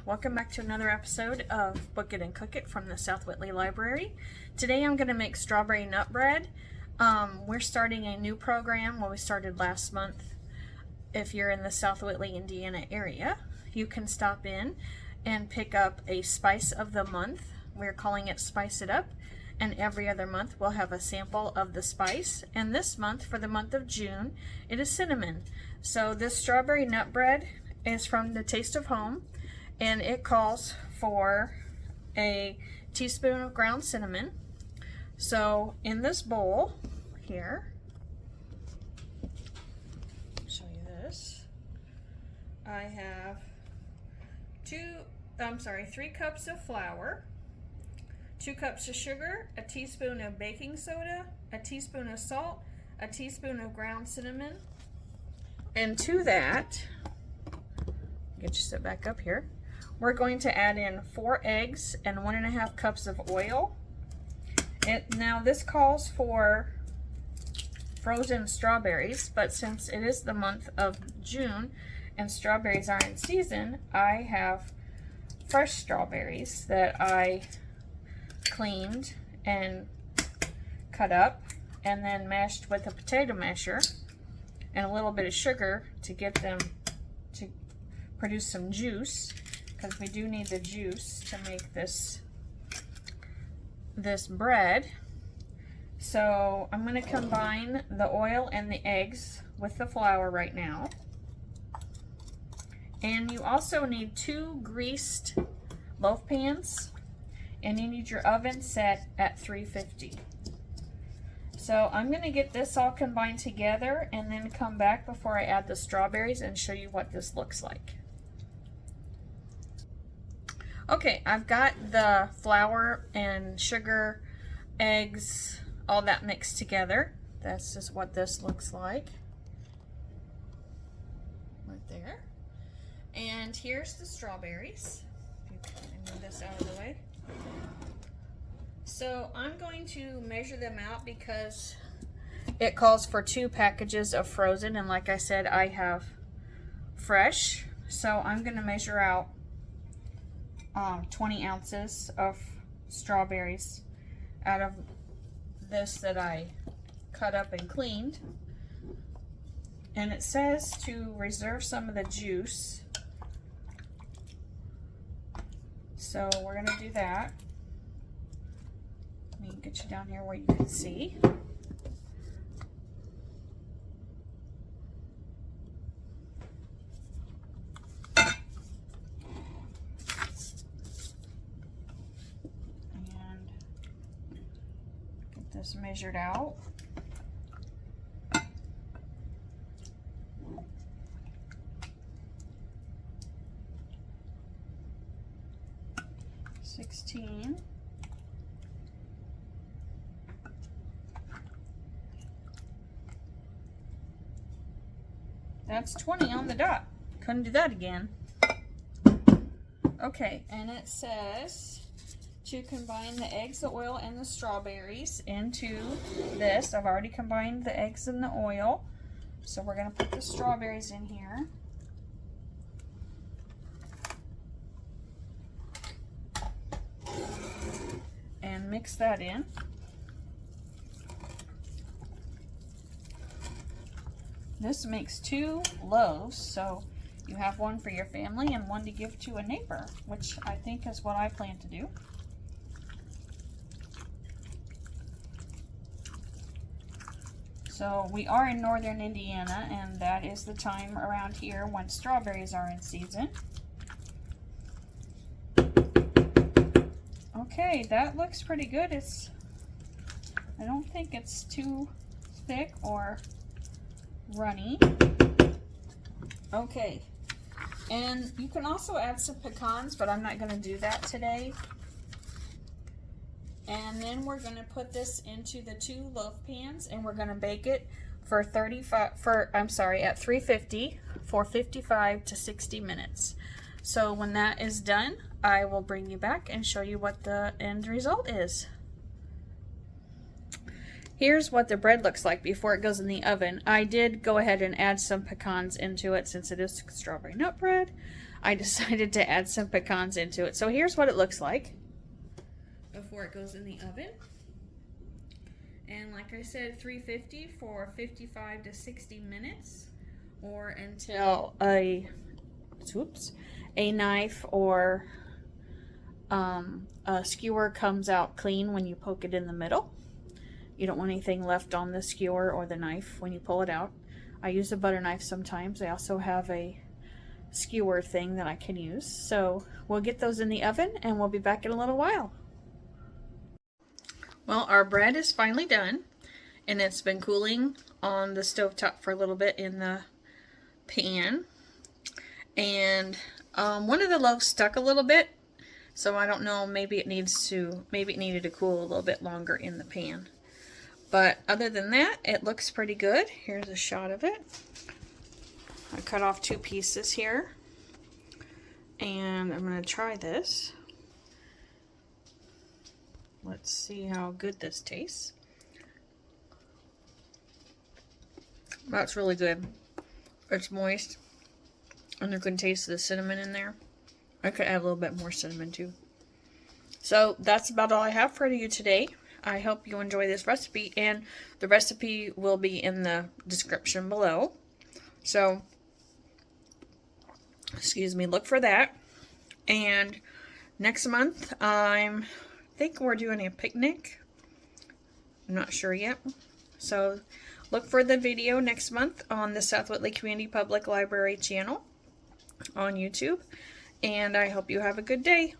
welcome back to another episode of Book It and Cook It from the South Whitley Library. Today I'm going to make strawberry nut bread. We're starting a new program. Well, we started last month. If you're in the South Whitley, Indiana area, you can stop in and pick up a spice of the month. We're calling it Spice It Up, and every other month we'll have a sample of the spice. And this month, for the month of June, it is cinnamon. So this strawberry nut bread is from the Taste of Home, and it calls for a teaspoon of ground cinnamon. So in this bowl here, I'll show you this. I have 3 cups of flour, 2 cups of sugar, a teaspoon of baking soda, a teaspoon of salt, a teaspoon of ground cinnamon, and to that, get you set back up here, we're going to add in 4 eggs and 1.5 cups of oil. Now this calls for frozen strawberries, but since it is the month of June and strawberries are in season, I have fresh strawberries that I cleaned and cut up and then mashed with a potato masher and a little bit of sugar to get them to produce some juice, because we do need the juice to make this bread. So I'm going to combine the oil and the eggs with the flour right now. And you also need 2 greased loaf pans, and you need your oven set at 350. So I'm going to get this all combined together and then come back before I add the strawberries and show you what this looks like. Okay, I've got the flour and sugar, eggs, all that mixed together. That's just what this looks like. Right there. And here's the strawberries. Move this out of the way. So I'm going to measure them out because it calls for 2 packages of frozen, and like I said, I have fresh. So I'm going to measure out 20 ounces of strawberries out of this that I cut up and cleaned. And it says to reserve some of the juice. So we're going to do that. Let me get you down here where you can see. This measured out. $16. That's 20 on the dot. Couldn't do that again. Okay, and it says to combine the eggs, the oil, and the strawberries into this. I've already combined the eggs and the oil, so we're going to put the strawberries in here. And mix that in. This makes 2 loaves, so you have one for your family and one to give to a neighbor, which I think is what I plan to do. So we are in northern Indiana, and that is the time around here when strawberries are in season. Okay, that looks pretty good. I don't think it's too thick or runny. Okay, and you can also add some pecans, but I'm not going to do that today. And then we're going to put this into the 2 loaf pans, and we're going to bake it for at 350 for 55 to 60 minutes. So when that is done, I will bring you back and show you what the end result is. Here's what the bread looks like before it goes in the oven. I did go ahead and add some pecans into it since it is strawberry nut bread. I decided to add some pecans into it. So here's what it looks like before it goes in the oven. And like I said, 350 for 55 to 60 minutes, or until a knife or a skewer comes out clean when you poke it in the middle. You don't want anything left on the skewer or the knife when you pull it out. I use a butter knife sometimes. I also have a skewer thing that I can use. So we'll get those in the oven and we'll be back in a little while. Well, our bread is finally done, and it's been cooling on the stovetop for a little bit in the pan. And one of the loaves stuck a little bit, so I don't know, maybe it needed to cool a little bit longer in the pan. But other than that, it looks pretty good. Here's a shot of it. I cut off 2 pieces here, and I'm going to try this. Let's see how good this tastes. That's really good. It's moist, and you can taste the cinnamon in there. I could add a little bit more cinnamon too. So that's about all I have for you today. I hope you enjoy this recipe, and the recipe will be in the description below. So, excuse me, look for that. And next month, I think we're doing a picnic. I'm not sure yet. So look for the video next month on the South Whitley Community Public Library channel on YouTube. And I hope you have a good day.